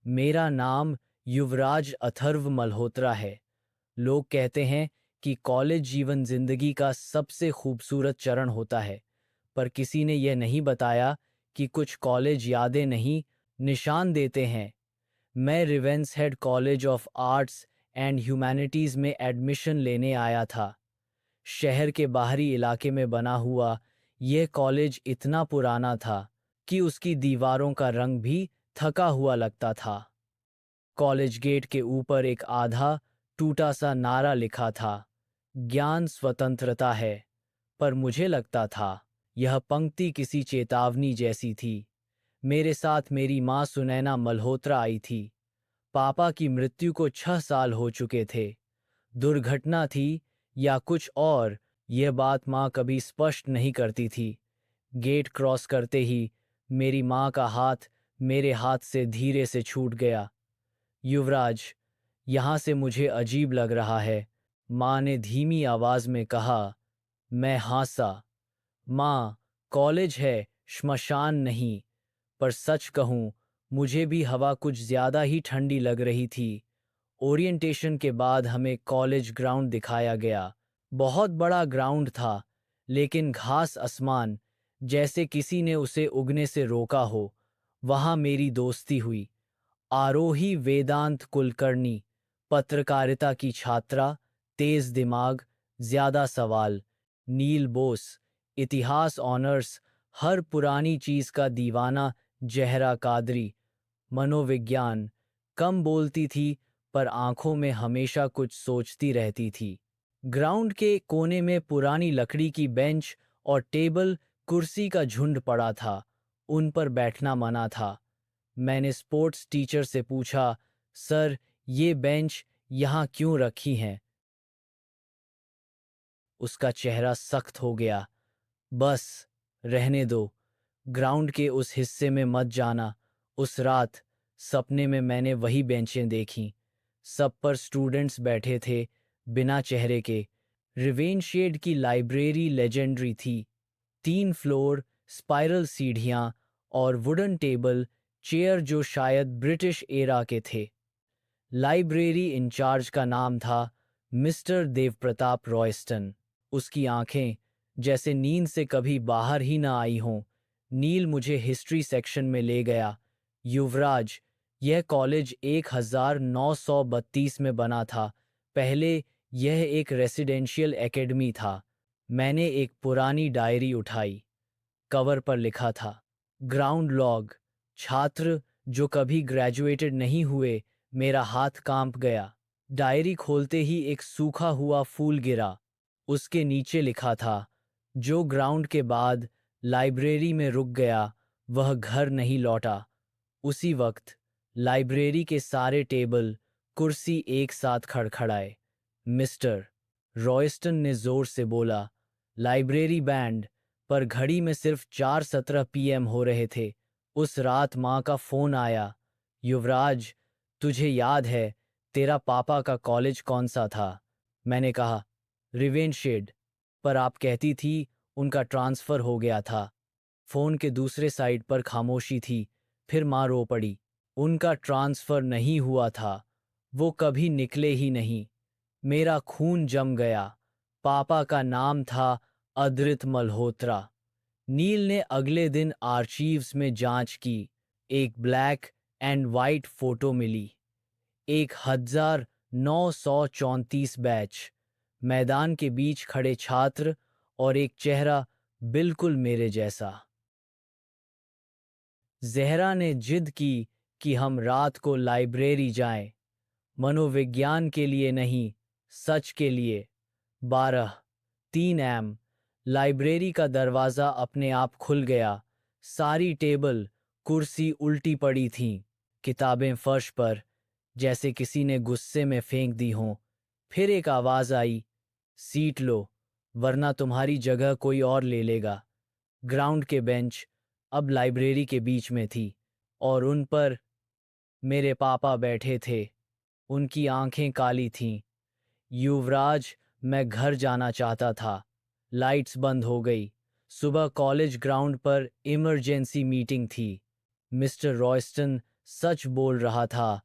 मेरा नाम युवराज अथर्व मल्होत्रा है। लोग कहते हैं कि कॉलेज जीवन जिंदगी का सबसे खूबसूरत चरण होता है, पर किसी ने यह नहीं बताया कि कुछ कॉलेज यादें नहीं, निशान देते हैं। मैं Ravenshead college of arts and humanities में एडमिशन लेने आया था। शहर के बाहरी इलाके में बना हुआ यह कॉलेज इतना पुराना था कि उसकी दीवारों का रंग भी थका हुआ लगता था। कॉलेज गेट के ऊपर एक आधा टूटा सा नारा लिखा था, ज्ञान स्वतंत्रता है। पर मुझे लगता था यह पंक्ति किसी चेतावनी जैसी थी। मेरे साथ मेरी माँ सुनैना मल्होत्रा आई थी। पापा की मृत्यु को 6 साल हो चुके थे। दुर्घटना थी या कुछ और, यह बात माँ कभी स्पष्ट नहीं करती थी। गेट क्रॉस करते ही मेरी माँ का हाथ मेरे हाथ से धीरे से छूट गया। युवराज, यहाँ से मुझे अजीब लग रहा है, माँ ने धीमी आवाज में कहा। मैं हंसा। माँ, कॉलेज है, श्मशान नहीं। पर सच कहूँ, मुझे भी हवा कुछ ज्यादा ही ठंडी लग रही थी। ओरिएंटेशन के बाद हमें कॉलेज ग्राउंड दिखाया गया। बहुत बड़ा ग्राउंड था, लेकिन घास आसमान, जैसे किसी ने उसे उगने से रोका हो। वहां मेरी दोस्ती हुई। आरोही वेदांत कुलकर्णी, पत्रकारिता की छात्रा, तेज दिमाग, ज्यादा सवाल। नील बोस, इतिहास ऑनर्स, हर पुरानी चीज का दीवाना। जहरा कादरी, मनोविज्ञान, कम बोलती थी पर आंखों में हमेशा कुछ सोचती रहती थी। ग्राउंड के कोने में पुरानी लकड़ी की बेंच और टेबल कुर्सी का झुंड पड़ा था। उन पर बैठना मना था। मैंने स्पोर्ट्स टीचर से पूछा, सर, ये बेंच यहाँ क्यों रखी हैं? उसका चेहरा सख्त हो गया। बस, रहने दो। ग्राउंड के उस हिस्से में मत जाना। उस रात सपने में मैंने वही बेंचें देखीं। सब पर स्टूडेंट्स बैठे थे, बिना चेहरे के। रिवेनशेड की लाइब्रेरी लेजेंडरी थी। 3 फ्लोर, स्पाइरल सीढ़ियां और वुडन टेबल चेयर जो शायद ब्रिटिश एरा के थे। लाइब्रेरी इंचार्ज का नाम था मिस्टर देवप्रताप रॉयस्टन। उसकी आंखें जैसे नींद से कभी बाहर ही ना आई हों। नील मुझे हिस्ट्री सेक्शन में ले गया। युवराज, यह कॉलेज 1932 में बना था। पहले यह एक रेसिडेंशियल एकेडमी था। मैंने एक पुरानी डायरी उठाई। कवर पर लिखा था, ग्राउंड लॉग, छात्र जो कभी ग्रेजुएटेड नहीं हुए। मेरा हाथ कांप गया। डायरी खोलते ही एक सूखा हुआ फूल गिरा। उसके नीचे लिखा था, जो ग्राउंड के बाद लाइब्रेरी में रुक गया वह घर नहीं लौटा। उसी वक्त लाइब्रेरी के सारे टेबल कुर्सी एक साथ खड़खड़ाए। मिस्टर रॉयस्टन ने जोर से बोला, लाइब्रेरी बैंड। पर घड़ी में सिर्फ 4:17 PM हो रहे थे। उस रात माँ का फोन आया। युवराज, तुझे याद है तेरा पापा का कॉलेज कौन सा था? मैंने कहा, रिवेनशेड। पर आप कहती थी उनका ट्रांसफर हो गया था। फोन के दूसरे साइड पर खामोशी थी। फिर माँ रो पड़ी। उनका ट्रांसफर नहीं हुआ था। वो कभी निकले ही नहीं। मेरा खून जम गया। पापा का नाम था अद्रित मल्होत्रा। नील ने अगले दिन आर्चीव्स में जांच की। एक ब्लैक एंड वाइट फोटो मिली। 1934 बैच, मैदान के बीच खड़े छात्र और एक चेहरा बिल्कुल मेरे जैसा। जहरा ने जिद की कि हम रात को लाइब्रेरी जाएं, मनोविज्ञान के लिए नहीं, सच के लिए। 12:03 AM, लाइब्रेरी का दरवाजा अपने आप खुल गया। सारी टेबल कुर्सी उल्टी पड़ी थीं, किताबें फर्श पर, जैसे किसी ने गुस्से में फेंक दी हों। फिर एक आवाज आई, सीट लो, वरना तुम्हारी जगह कोई और ले लेगा। ग्राउंड के बेंच अब लाइब्रेरी के बीच में थी, और उन पर मेरे पापा बैठे थे। उनकी आंखें काली थीं। युवराज, मैं घर जाना चाहता था। लाइट्स बंद हो गई। सुबह कॉलेज ग्राउंड पर इमरजेंसी मीटिंग थी। मिस्टर रॉयस्टन सच बोल रहा था।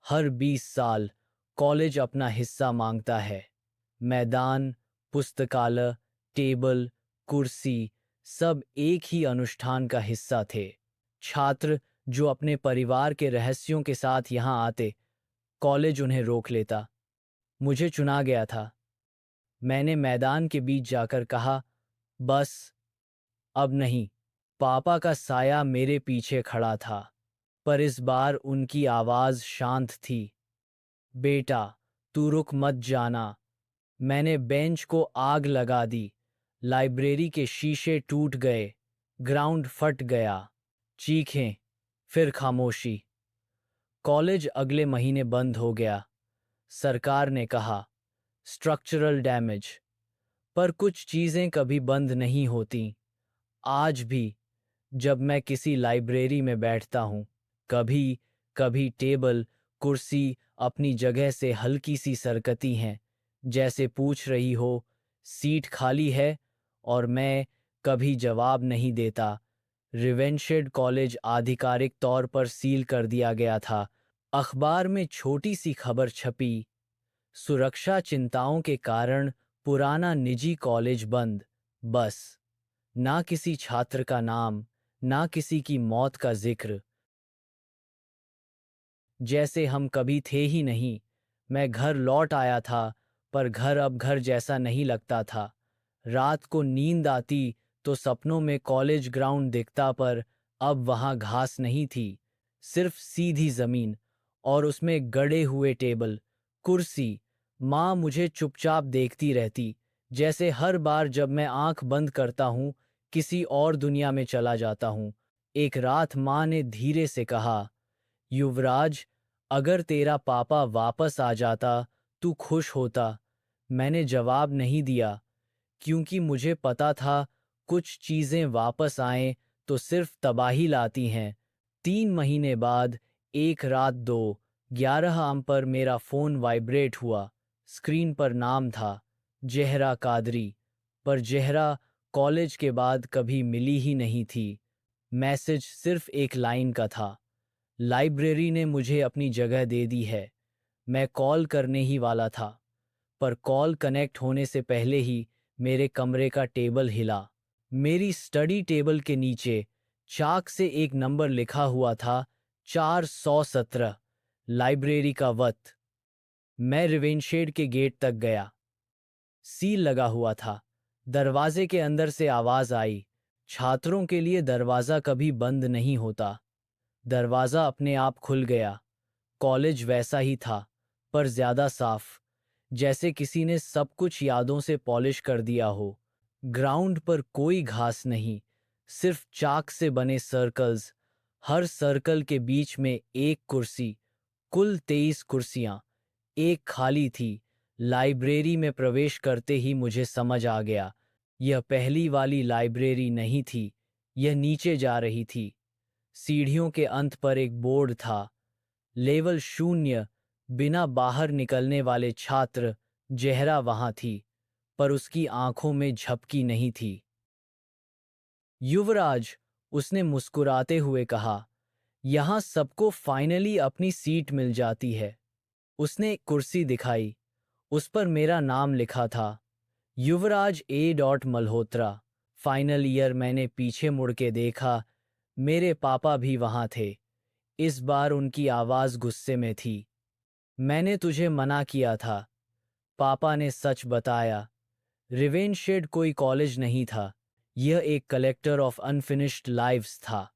हर 20 साल कॉलेज अपना हिस्सा मांगता है। मैदान, पुस्तकालय, टेबल, कुर्सी, सब एक ही अनुष्ठान का हिस्सा थे। छात्र जो अपने परिवार के रहस्यों के साथ यहाँ आते, कॉलेज उन्हें रोक लेता। मुझे चुना गया था। मैंने मैदान के बीच जाकर कहा, बस अब नहीं। पापा का साया मेरे पीछे खड़ा था, पर इस बार उनकी आवाज शांत थी। बेटा, तू रुक मत जाना। मैंने बेंच को आग लगा दी। लाइब्रेरी के शीशे टूट गए। ग्राउंड फट गया। चीखें, फिर खामोशी। कॉलेज अगले महीने बंद हो गया। सरकार ने कहा, स्ट्रक्चरल डैमेज। पर कुछ चीजें कभी बंद नहीं होती। आज भी जब मैं किसी लाइब्रेरी में बैठता हूँ, कभी कभी टेबल, कुर्सी अपनी जगह से हल्की सी सरकती हैं, जैसे पूछ रही हो, सीट खाली है। और मैं कभी जवाब नहीं देता। रिवेंशेड कॉलेज आधिकारिक तौर पर सील कर दिया गया था। अखबार में छोटी सी खबर छपी, सुरक्षा चिंताओं के कारण पुराना निजी कॉलेज बंद। बस, ना किसी छात्र का नाम, ना किसी की मौत का जिक्र। जैसे हम कभी थे ही नहीं। मैं घर लौट आया था, पर घर अब घर जैसा नहीं लगता था। रात को नींद आती तो सपनों में कॉलेज ग्राउंड दिखता, पर अब वहां घास नहीं थी, सिर्फ सीधी जमीन, और उसमें गड़े हुए टेबल, कुर्सी। माँ मुझे चुपचाप देखती रहती, जैसे हर बार जब मैं आंख बंद करता हूँ, किसी और दुनिया में चला जाता हूँ। एक रात माँ ने धीरे से कहा, युवराज, अगर तेरा पापा वापस आ जाता, तू खुश होता? मैंने जवाब नहीं दिया, क्योंकि मुझे पता था कुछ चीजें वापस आएं तो सिर्फ तबाही लाती हैं। 3 महीने बाद एक रात 2:11 पर मेरा फोन वाइब्रेट हुआ। स्क्रीन पर नाम था, जहरा कादरी। पर जहरा कॉलेज के बाद कभी मिली ही नहीं थी। मैसेज सिर्फ एक लाइन का था, लाइब्रेरी ने मुझे अपनी जगह दे दी है। मैं कॉल करने ही वाला था, पर कॉल कनेक्ट होने से पहले ही मेरे कमरे का टेबल हिला। मेरी स्टडी टेबल के नीचे चाक से एक नंबर लिखा हुआ था, 417। लाइब्रेरी का वक्त। मैं रिवेंशेड के गेट तक गया। सील लगा हुआ था। दरवाजे के अंदर से आवाज आई, छात्रों के लिए दरवाजा कभी बंद नहीं होता। दरवाजा अपने आप खुल गया। कॉलेज वैसा ही था, पर ज्यादा साफ, जैसे किसी ने सब कुछ यादों से पॉलिश कर दिया हो। ग्राउंड पर कोई घास नहीं, सिर्फ चाक से बने सर्कल्स। हर सर्कल के बीच में एक कुर्सी। कुल 23 कुर्सियां, एक खाली थी। लाइब्रेरी में प्रवेश करते ही मुझे समझ आ गया, यह पहली वाली लाइब्रेरी नहीं थी, यह नीचे जा रही थी। सीढ़ियों के अंत पर एक बोर्ड था, लेवल 0। बिना बाहर निकलने वाले छात्र। जहरा वहां थी, पर उसकी आंखों में झपकी नहीं थी। युवराज, उसने मुस्कुराते हुए कहा, यहां सबको फाइनली अपनी सीट मिल जाती है। उसने एक कुर्सी दिखाई, उस पर मेरा नाम लिखा था, Yuvraj A. Malhotra. Final year. मैंने पीछे मुड़ के देखा, मेरे पापा भी वहां थे। इस बार उनकी आवाज गुस्से में थी। मैंने तुझे मना किया था। पापा ने सच बताया। रिवेंशेड कोई कॉलेज नहीं था, यह एक कलेक्टर ऑफ अनफिनिश्ड लाइव्स था।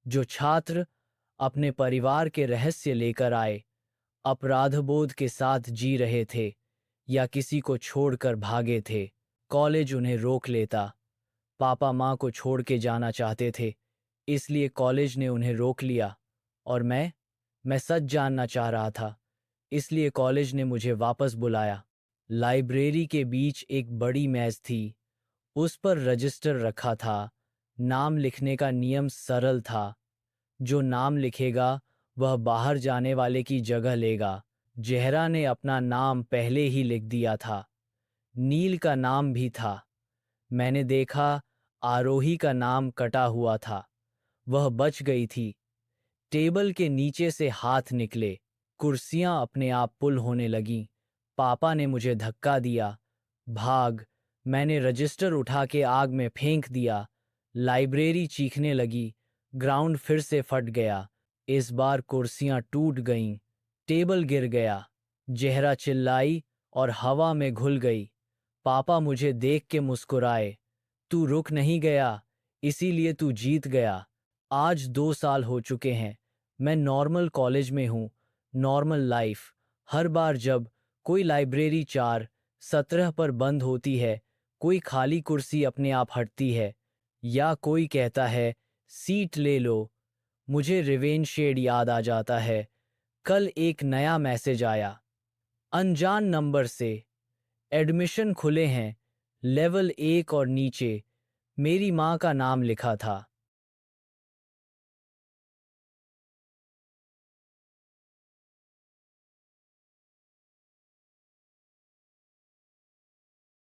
जो छात्र अपने परिवार के रहस्य लेकर आए, अपराधबोध के साथ जी रहे थे, या किसी को छोड़कर भागे थे, कॉलेज उन्हें रोक लेता। पापा माँ को छोड़ के जाना चाहते थे, इसलिए कॉलेज ने उन्हें रोक लिया। और मैं सच जानना चाह रहा था, इसलिए कॉलेज ने मुझे वापस बुलाया। लाइब्रेरी के बीच एक बड़ी मेज थी, उस पर रजिस्टर रखा था। नाम लिखने का नियम सरल था, जो नाम लिखेगा वह बाहर जाने वाले की जगह लेगा। जहरा ने अपना नाम पहले ही लिख दिया था। नील का नाम भी था। मैंने देखा, आरोही का नाम कटा हुआ था, वह बच गई थी। टेबल के नीचे से हाथ निकले, कुर्सियां अपने आप पुल होने लगीं। पापा ने मुझे धक्का दिया। भाग! मैंने रजिस्टर उठा के आग में फेंक दिया। लाइब्रेरी चीखने लगी। ग्राउंड फिर से फट गया। इस बार कुर्सियां टूट गईं। टेबल गिर गया। जहरा चिल्लाई और हवा में घुल गई। पापा मुझे देख के मुस्कुराए। तू रुक नहीं गया, इसीलिए तू जीत गया। आज 2 साल हो चुके हैं। मैं नॉर्मल कॉलेज में हूँ, नॉर्मल लाइफ। हर बार जब कोई लाइब्रेरी 4:17 पर बंद होती है, कोई खाली कुर्सी अपने आप हटती है, या कोई कहता है सीट ले लो, मुझे रिवेंज शेड याद आ जाता है। कल एक नया मैसेज आया, अनजान नंबर से, एडमिशन खुले हैं, लेवल 1 और नीचे मेरी माँ का नाम लिखा था।